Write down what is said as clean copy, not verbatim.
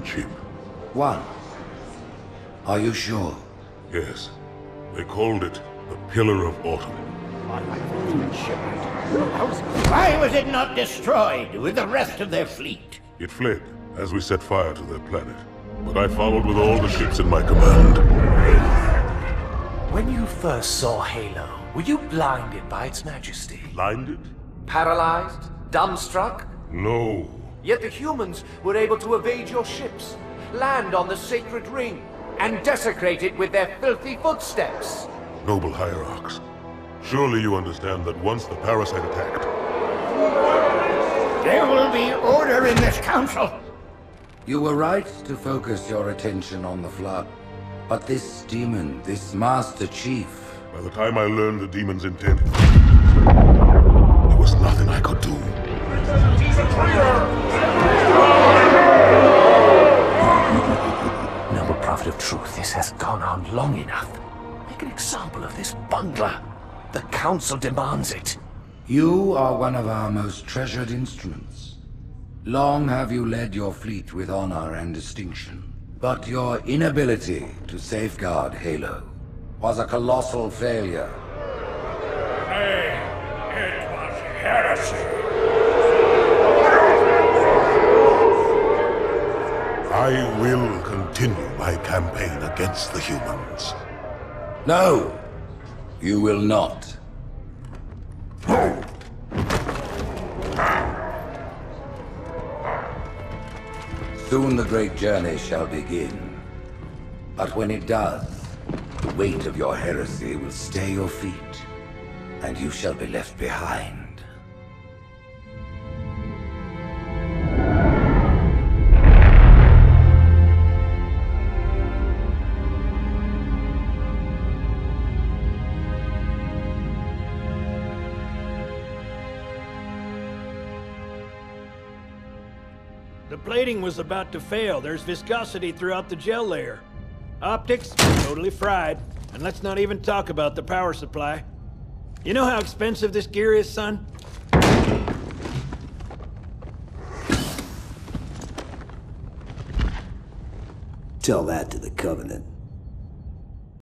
ship. One. Are you sure? Yes. They called it the Pillar of Autumn. Why was it not destroyed with the rest of their fleet? It fled as we set fire to their planet. But I followed with all the ships in my command. When you first saw Halo, were you blinded by its majesty? Blinded? Paralyzed? Dumbstruck? No. Yet the humans were able to evade your ships, land on the sacred ring, and desecrate it with their filthy footsteps. Noble hierarchs, surely you understand that once the parasite attacked... There will be order in this council. You were right to focus your attention on the Flood. But this demon, this Master Chief... By the time I learned the demon's intent, there was nothing I could do. Noble Prophet of Truth, this has gone on long enough. Make an example of this bungler. The Council demands it. You are one of our most treasured instruments. Long have you led your fleet with honor and distinction. But your inability to safeguard Halo was a colossal failure. Nay, it was heresy. I will continue my campaign against the humans. No, you will not. Soon the great journey shall begin. But when it does, the weight of your heresy will stay your feet, and you shall be left behind. The plating was about to fail. There's viscosity throughout the gel layer. Optics, totally fried. And let's not even talk about the power supply. You know how expensive this gear is, son? Tell that to the Covenant.